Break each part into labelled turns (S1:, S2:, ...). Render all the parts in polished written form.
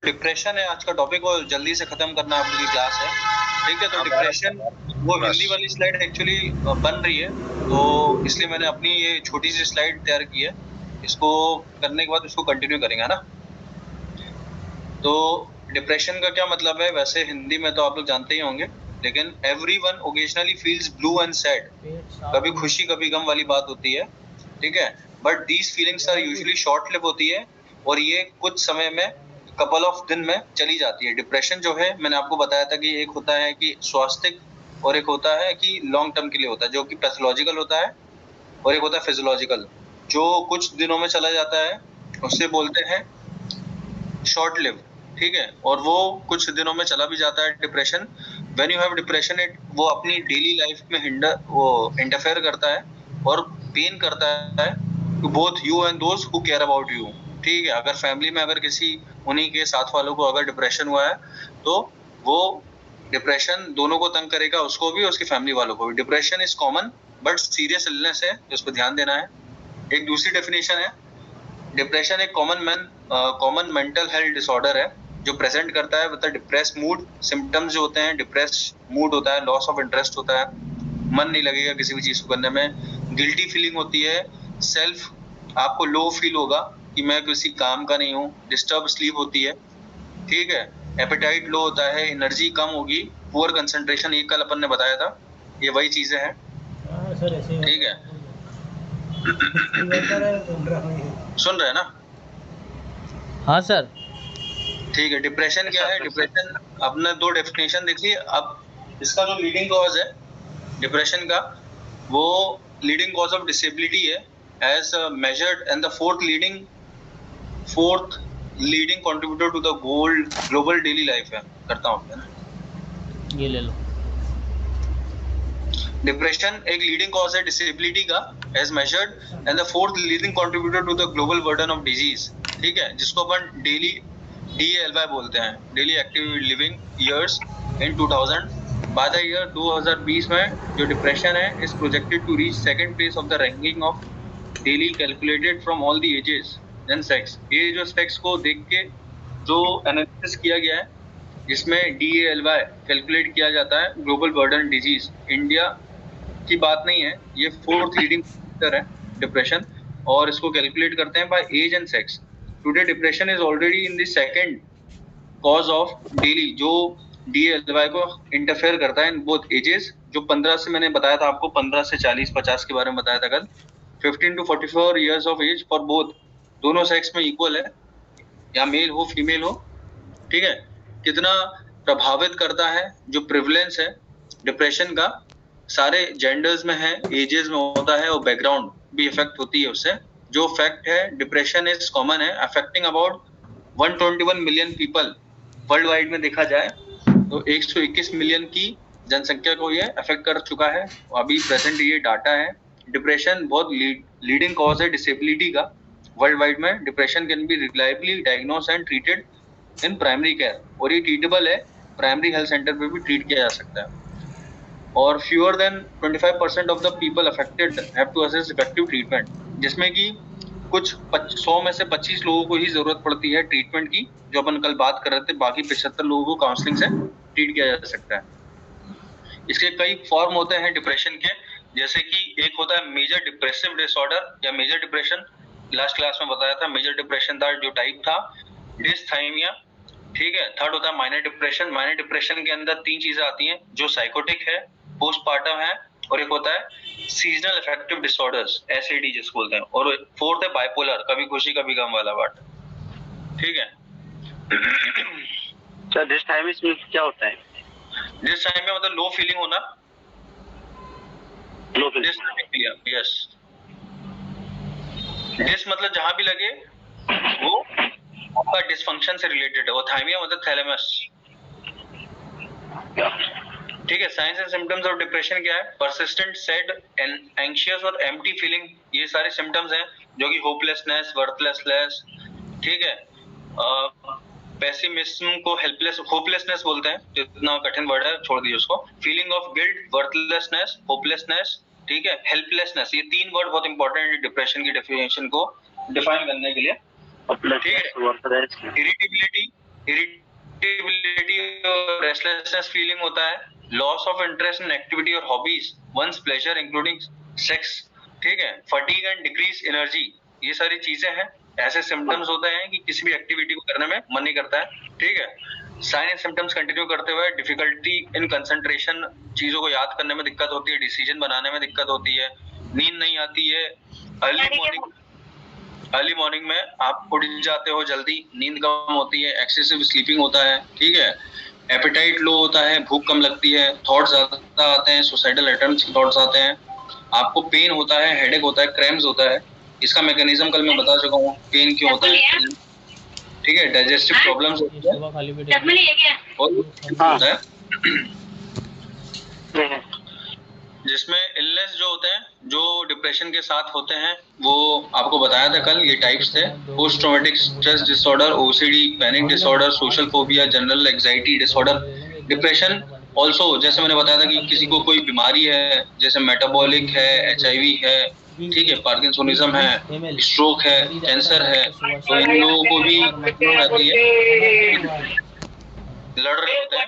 S1: Depression है आज का टॉपिक और जल्दी से खत्म करना आप लोग की क्लास है, ठीक है। तो डिप्रेशन वो हिंदी वाली स्लाइड एक्चुअली बन रही है, तो इसलिए मैंने अपनी ये छोटी सी स्लाइड तैयार की है। इसको करने के बाद इसको कंटिन्यू करेंगे, है ना। तो डिप्रेशन का क्या मतलब है, वैसे हिंदी में तो आप लोग जानते ही होंगे, लेकिन everyone occasionally feels blue and sad. कभी खुशी कभी गम वाली बात होती है, ठीक है। But these feelings are usually short live होती है और ये कुछ समय में, कपल ऑफ दिन में चली जाती है। डिप्रेशन जो है, मैंने आपको बताया था कि एक होता है कि स्वास्थ्य और एक होता है कि लॉन्ग टर्म के लिए होता है, जो कि पैथोलॉजिकल होता है, और एक होता है फिजियोलॉजिकल, जो कुछ दिनों में चला जाता है, उससे बोलते हैं शॉर्ट लिव, ठीक है। और वो कुछ दिनों में चला भी जाता है depression. When you have depression, it वो अपनी डेली लाइफ में इंटरफेयर करता है और पेन करता है to both you and those who care about you, ठीक है। अगर फैमिली में अगर किसी उन्हीं के साथ वालों को अगर डिप्रेशन हुआ है, तो वो डिप्रेशन दोनों को तंग करेगा, उसको भी और उसकी फैमिली वालों को भी। Depression is common but serious illness है, इस पर ध्यान देना है। एक दूसरी डेफिनेशन है, डिप्रेशन एक कॉमन मेंटल हेल्थ डिसऑर्डर है जो प्रेजेंट करता है मतलब डिप्रेस्ड मूड। सिम्टम्स जो होते हैं, डिप्रेस्ड मूड होता है, लॉस ऑफ इंटरेस्ट होता है, मन नहीं लगेगा किसी भी चीज को करने में, गिल्टी फीलिंग होती है, सेल्फ आपको लो फील होगा कि मैं किसी काम का नहीं हूँ, डिस्टर्ब स्लीप होती है, ठीक है। एपेटाइट लो होता है, एनर्जी कम होगी, पुअर कंसंट्रेशन, ये कल अपन ने बताया था, ये वही चीजें हैं, ठीक है। सुन रहे हैं ना?
S2: हाँ सर।
S1: ठीक है। डिप्रेशन क्या है? डिप्रेशन आपने दो डेफिनेशन देख ली। अब इसका जो लीडिंग कॉज है डिप्रेशन का, वो लीडिंग कॉज ऑफ डिसेबिलिटी है as measured and the fourth leading contributor to the global daily life है। करता हूँ ना,
S2: ये ले लो।
S1: डिप्रेशन एक लीडिंग कॉज है डिसेबिलिटी का as measured and the fourth leading contributor to the global burden of disease, ठीक है, जिसको अपन डेली DALY बोलते हैं, daily active living years in 2000। By the year 2020 में जो डिप्रेशन है is projected to reach second place of the ranking of DALY calculated from all the ages and sex. ये जो सेक्स को देख के जो एनालिसिस किया गया है, जिसमें DALY कैलकुलेट किया जाता है, ग्लोबल बर्डन डिजीज, इंडिया की बात नहीं है, ये फोर्थ लीडिंग फैक्टर है डिप्रेशन, और इसको कैलकुलेट करते हैं by age and sex. Today depression is already in the second cause of DALY, जो DALY को इंटरफेयर करता है इन बोथ एजेस। जो 15 से मैंने बताया था आपको, 15 से 40-50 के बारे में बताया था कल, 15 to 44 years of age for both, दोनों सेक्स में इक्वल है, या मेल हो फीमेल हो, ठीक है। कितना प्रभावित करता है, जो प्रिवलेंस है डिप्रेशन का, सारे जेंडर्स में है, एजेस में होता है, और बैकग्राउंड भी इफेक्ट होती है उससे। जो फैक्ट है, डिप्रेशन इज कॉमन है, affecting about 121 million people world wide में देखा जाए तो 121 मिलियन की जनसंख्या को ये अफेक्ट कर चुका है, अभी प्रेजेंट ये डाटा है। डिप्रेशन बहुत लीडिंग कॉज है डिसेबिलिटी का वर्ल्ड वाइड में। Depression can be reliably diagnose and treated in primary care, और ये ट्रीटेबल है, प्राइमरी हेल्थ सेंटर पे भी ट्रीट किया जा सकता है। और fewer than 25% of the people affected have to assess effective treatment, जिसमें कि कुछ 100 में से 25 लोगों को ही जरूरत पड़ती है ट्रीटमेंट की, जो अपन कल बात कर रहे थे, बाकी 75 लोगों को काउंसलिंग से ट्रीट किया जा सकता है। इसके कई फॉर्म होते हैं डिप्रेशन के, जैसे कि एक होता है मेजर डिप्रेसिव डिसऑर्डर या मेजर डिप्रेशन, लास्ट क्लास में बताया था मेजर डिप्रेशन था जो टाइप था डिसथाइमिया, ठीक है। थर्ड होता है माइनर डिप्रेशन। माइनर डिप्रेशन के अंदर 3 चीजें आती हैं, जो साइकोटिक है, पोस्टपार्टम है, और एक होता है सीजनल अफेक्टिव डिसऑर्डर्स, SAD जिसको बोलते हैं, और फोर्थ है बाइपोलर, कभी खुशी कभी गम वाला पार्ट, ठीक है।
S3: सर डिसथाइमिया में क्या होता है?
S1: डिसथाइमिया मतलब लो फीलिंग होना,
S3: लो फीलिंग,
S1: यस। डिस मतलब जहां भी लगे वो आपका डिसफंक्शन से रिलेटेड है, और थाइमिया मतलब थैलेमस, ठीक है। Science and symptoms of depression क्या है? परसिस्टेंट सैड एंड एंग्शियस और एम्प्टी फीलिंग, ये सारे सिम्टम्स हैं, जो कि होपलेसनेस, वर्थलेसनेस, ठीक है। पेसिमिज्म को होपलेसनेस बोलते हैं, जो इतना कठिन वर्ड है, छोड़ दीजिए उसको। Feeling of guilt, worthlessness, hopelessness, ठीक है, हेल्पलेसनेस, ये 3 वर्ड बहुत इंपॉर्टेंट है डिप्रेशन की डेफिनेशन को डिफाइन करने के लिए, ठीक है। इरिटेबिलिटी, इरिटेबिलिटी और रेस्टलेसनेस फीलिंग होता है, loss of interest in activity और hobbies, once pleasure including sex, ठीक है, फटीग एंड डिक्रीज एनर्जी, ये सारी चीजें हैं। ऐसे सिम्टम्स होते हैं कि किसी भी एक्टिविटी को करने में मन नहीं करता है, ठीक है। साइन एंड सिम्टम्स कंटिन्यू करते हुए डिफिकल्टी इन कंसंट्रेशन, चीजों को याद करने में दिक्कत होती है, डिसीजन बनाने में दिक्कत होती है, नींद नहीं आती है, अर्ली मॉर्निंग में आप उठ जाते हो जल्दी, नींद कम होती है, एक्सेसिव स्लीपिंग होता है, ठीक है, एपेटाइट लो होता है, भूख कम लगती है, थॉट्स ज्यादा आते हैं, सुसाइडल अटेम्प्ट्स के थॉट्स आते हैं, आपको पेन होता है, हेडेक होता है, क्रैम्प्स होता है। इसका मैकेनिज्म कल मैं बता चुका हूँ, पेन क्यों होता है, ठीक है, डाइजेस्टिव प्रॉब्लम्स होती है और होता है जिसमें इलनेस जो होते हैं, जो डिप्रेशन के साथ होते हैं, वो आपको बताया था कल, ये टाइप्स थे, post traumatic stress disorder, OCD, panic disorder, social phobia, general anxiety disorder, depression also, जैसे मैंने बताया था कि किसी को कोई बीमारी है, जैसे मेटाबॉलिक है, HIV है, ठीक है, पार्किंसोनिज्म है, स्ट्रोक है, कैंसर है, तो इन लोगों को भी रहती है, लड़ रहे होते हैं,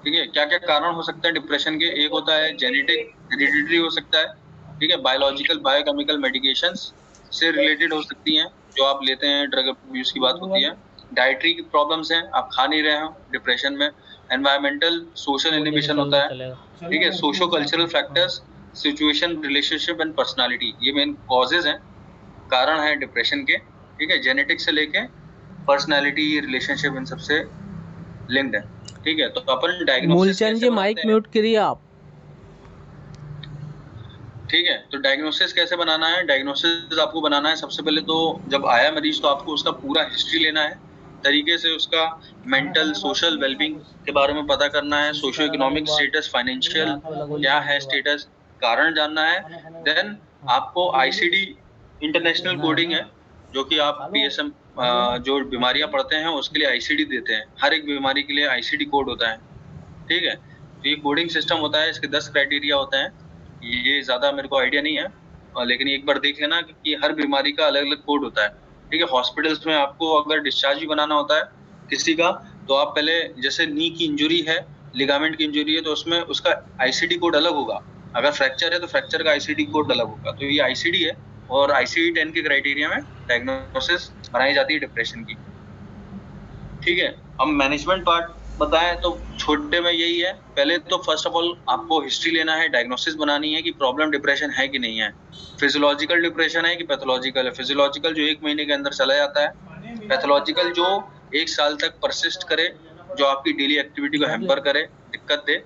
S1: ठीक है। क्या क्या कारण हो सकते हैं डिप्रेशन के, एक होता है जेनेटिक, हेरिडिटरी हो सकता है, ठीक है, बायोलॉजिकल, बायोकेमिकल मेडिकेशंस से रिलेटेड हो सकती हैं जो आप लेते हैं, ड्रग अब्यूज की बात होती है, डाइटरी की प्रॉब्लम्स हैं, आप खा नहीं रहे हो डिप्रेशन में, एनवायरमेंटल सोशल इनहिबिशन होता है, ठीक है, socio cultural factors, situation, relationship and personality, ये मेन कॉजेज हैं, कारण है डिप्रेशन के, ठीक है, जेनेटिक से लेके पर्सनालिटी, रिलेशनशिप, इन सबसे लिंक्ड है, ठीक है। तो अपन डायग्नोसिस
S2: मूलचंद जी माइक म्यूट करिए आप,
S1: ठीक है। तो डायग्नोसिस कैसे बनाना है, डायग्नोसिस आपको बनाना है सबसे पहले तो जब आया मरीज तो आपको उसका पूरा हिस्ट्री लेना है, तरीके से उसका मेंटल सोशल वेलबींग के बारे में पता करना है, सोशो इकोनॉमिक स्टेटस, फाइनेंशियल क्या है स्टेटस, कारण जानना है, देन आपको ICD इंटरनेशनल कोडिंग है, जो कि आप PSM जो बीमारियां पढ़ते हैं उसके लिए ICD देते हैं, हर एक बीमारी के लिए ICD कोड होता है, ठीक है। तो ये कोडिंग सिस्टम होता है, इसके 10 क्राइटेरिया होते हैं, ये ज्यादा मेरे को आइडिया नहीं है, लेकिन एक बार देख लेना कि हर बीमारी का अलग अलग कोड होता है, ठीक है। हॉस्पिटल्स में आपको अगर डिस्चार्ज भी बनाना होता है किसी का, तो आप पहले, जैसे नी की इंजुरी है, लिगामेंट की इंजुरी है, तो उसमें उसका ICD कोड अलग होगा, अगर फ्रैक्चर है तो फ्रैक्चर का ICD कोड अलग होगा, तो ये ICD है, और ICD-10 के क्राइटेरिया में डायग्नोसिस बनाई जाती है डिप्रेशन की, ठीक है। अब मैनेजमेंट पार्ट बताएं तो छोटे में यही है, पहले तो फर्स्ट ऑफ ऑल आपको हिस्ट्री लेना है, डायग्नोसिस बनानी है कि प्रॉब्लम डिप्रेशन है कि नहीं है, फिजियोलॉजिकल डिप्रेशन है कि पैथोलॉजिकल है, फिजियोलॉजिकल जो 1 महीने के अंदर चला जाता है, पैथोलॉजिकल जो 1 साल तक परसिस्ट करे, जो आपकी डेली एक्टिविटी को हैम्पर करे, दिक्कत दे,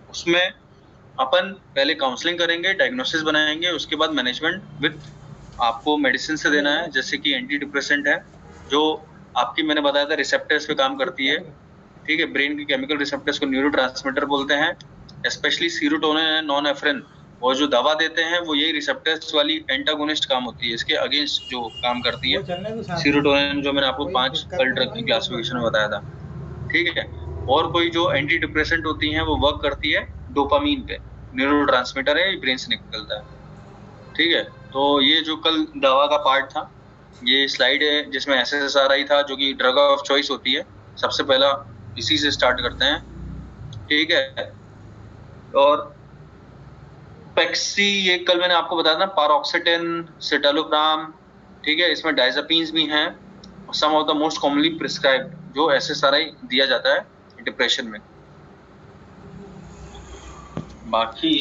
S1: उसमें अपन पहले काउंसलिंग करेंगे, डायग्नोसिस बनाएंगे, उसके बाद मैनेजमेंट विद आपको मेडिसिन से देना है, जैसे कि एंटी डिप्रेसेंट है, जो आपकी मैंने बताया था रिसेप्टर्स पे काम करती है, ठीक है, ब्रेन की केमिकल रिसेप्टर्स को न्यूरोट्रांसमीटर बोलते हैं, स्पेशली सीरोटोनिन एंड नॉरएफ्रिन, और जो दवा देते हैं वो यही रिसेप्टर्स वाली एंटागोनिस्ट काम होती है, इसके अगेंस्ट जो काम करती है, सीरोटोनिन जो मैंने आपको 5 कल ड्रग की क्लासिफिकेशन में बताया था, ठीक है। और कोई जो एंटी डिप्रेसेंट होती हैं वो वर्क करती है डोपामीन पे, न्यूरोट्रांसमीटर है, ब्रेन से निकलता है, ठीक है। तो ये जो कल दवा का पार्ट था, ये स्लाइड है जिसमें SSRI था, जो कि ड्रग ऑफ चॉइस होती है, सबसे पहला इसी से स्टार्ट करते हैं, ठीक है। और पेक्सी, ये कल मैंने आपको बताया था, पारोक्सिटिन, सिटालोग्राम, ठीक है, इसमें डायज़ेपिन्स भी हैं, some of the most commonly prescribed जो SSRI दिया जाता है डिप्रेशन में। बाकी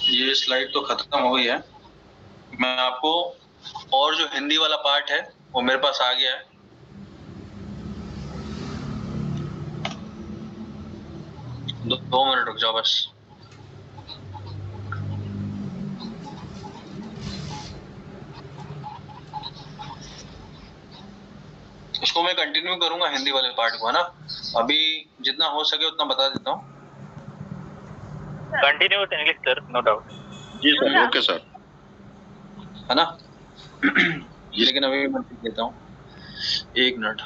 S1: ये स्लाइड तो खत्म हो गई है, मैं आपको और जो हिंदी वाला पार्ट है वो मेरे पास आ गया है, 2 मिनट रुक जाओ बस। इसको मैं कंटिन्यू करूंगा हिंदी वाले पार्ट को, है ना, अभी जितना हो सके उतना बता देता हूँ।
S3: Continue with English sir, no doubt.
S1: जी सर, ओके सर, है ना। लेकिन अभी मैं लिख देता हूँ, 1 मिनट।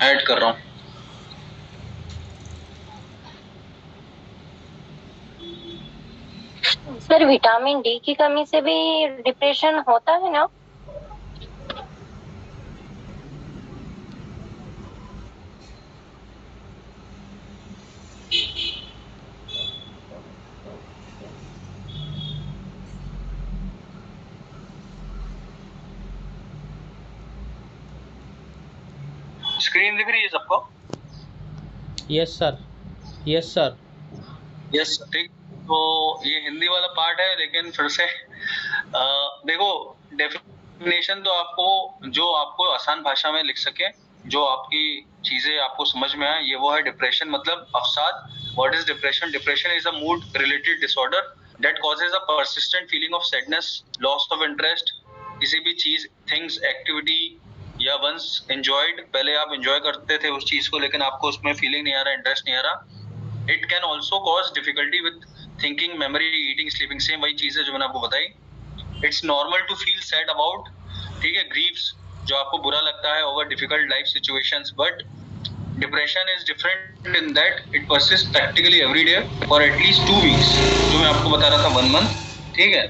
S1: ऐड कर रहा हूँ।
S4: सर विटामिन डी की कमी से भी डिप्रेशन होता है ना?
S1: स्क्रीन दिख रही है सबको?
S2: Yes sir, yes sir.
S1: Yes, ठीक। तो ये हिंदी वाला पार्ट है, लेकिन फिर से देखो, डेफिनेशन तो आपको जो आपको आसान भाषा में लिख सके, जो आपकी चीजें आपको समझ में आए, ये वो है डिप्रेशन मतलब अवसाद। What is depression? Depression is a mood related disorder that causes a persistent feeling of sadness, loss of interest, किसी भी चीज, थिंग्स, एक्टिविटी या वंस एंजॉयड, पहले आप एंजॉय करते थे उस चीज को, लेकिन आपको उसमें फीलिंग नहीं आ रहा, इंटरेस्ट नहीं आ रहा। It can also cause difficulty with thinking, memory, eating, sleeping, same वही चीज है जो मैंने आपको बताई। It's normal to feel sad about, ठीक है, ग्रीव्स, जो आपको बुरा लगता है over difficult life situations, but depression is different in that it persist practically every day for at least 2 weeks, जो मैं आपको बता रहा था 1 मंथ, ठीक है,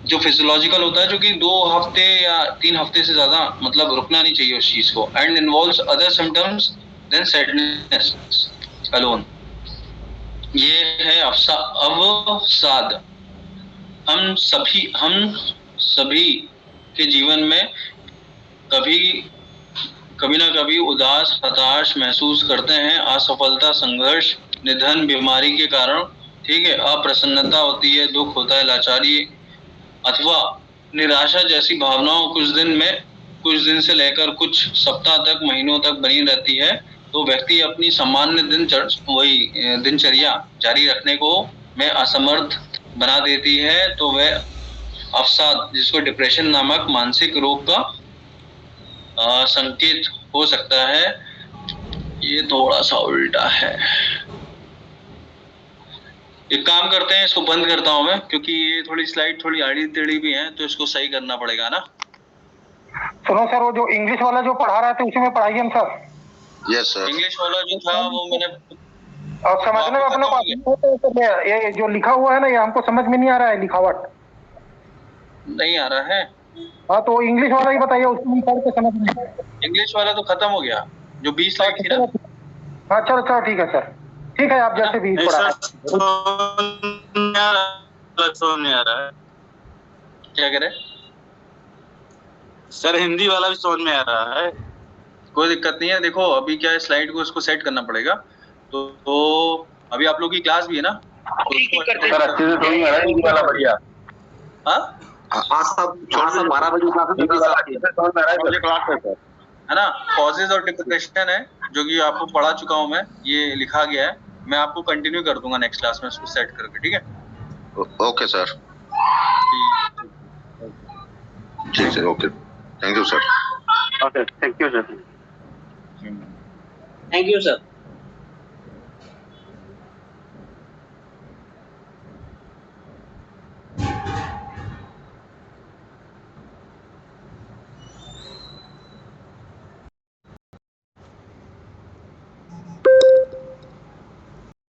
S1: जो फिजियोलॉजिकल होता है, जो कि 2 हफ्ते या 3 हफ्ते से ज्यादा मतलब रुकना नहीं चाहिए उस चीज को, and involves other symptoms than sadness alone. ये है अवसाद। हम सभी के जीवन में कभी ना कभी उदास, हताश महसूस करते हैं। असफलता, संघर्ष, निधन, बीमारी के कारण, ठीक है, अप्रसन्नता होती है, दुख होता है, लाचारी अथवा निराशा जैसी भावनाओं कुछ दिन से लेकर कुछ सप्ताह तक, महीनों तक बनी रहती है। तो व्यक्ति अपनी सामान्य दिनचर्या जारी रखने को में असमर्थ बना देती है। तो वह अवसाद, जिसको डिप्रेशन नामक मानसिक रोग का संकेत हो सकता है। ये थोड़ा सा उल्टा है। एक काम करते हैं, इसको बंद करता हूं मैं, क्योंकि ये थोड़ी स्लाइड थोड़ी आड़ी टेढ़ी भी है, तो इसको सही करना पड़ेगा ना।
S5: सुनो सर, वो जो इंग्लिश वाला जो पढ़ा रहा था उसी में पढ़ाइए हम सर।
S1: Yes sir. इंग्लिश वाला जो था वो मैंने
S5: और समझने में अपने को ये जो लिखा हुआ है ना, ये हमको समझ में नहीं आ रहा है, लिखावट
S1: नहीं आ रहा है।
S5: हाँ, तो इंग्लिश वाला ही बताइए, उसमें पढ़ के समझ में।
S1: इंग्लिश वाला तो खत्म हो गया, जो 20 स्लाइड थी ना।
S5: हाँ चलो चलो, ठीक है सर, ठीक है, आप जैसे भी पढ़ा।
S3: समझ नहीं आ रहा है।
S1: क्या करें
S3: सर? हिंदी वाला भी समझ में आ रहा है।
S1: कोई दिक्कत नहीं है। देखो अभी क्या है, स्लाइड को इसको सेट करना पड़ेगा। तो अभी आप लोग की क्लास भी है ना,
S3: सर अच्छे से समझ में आ रहा है हिंदी वाला, बढ़िया।
S1: हाँ
S3: सब 12 बजे क्लास है
S1: ना। कॉजेज और डिप्रेशन है, जो कि आपको पढ़ा चुका हूँ मैं, ये लिखा गया है। मैं आपको कंटिन्यू कर दूंगा नेक्स्ट क्लास में इसको सेट करके, ठीक है।
S6: ओके सर, ठीक है, okay, thank you sir.
S3: Okay, thank you sir.
S2: Thank you sir.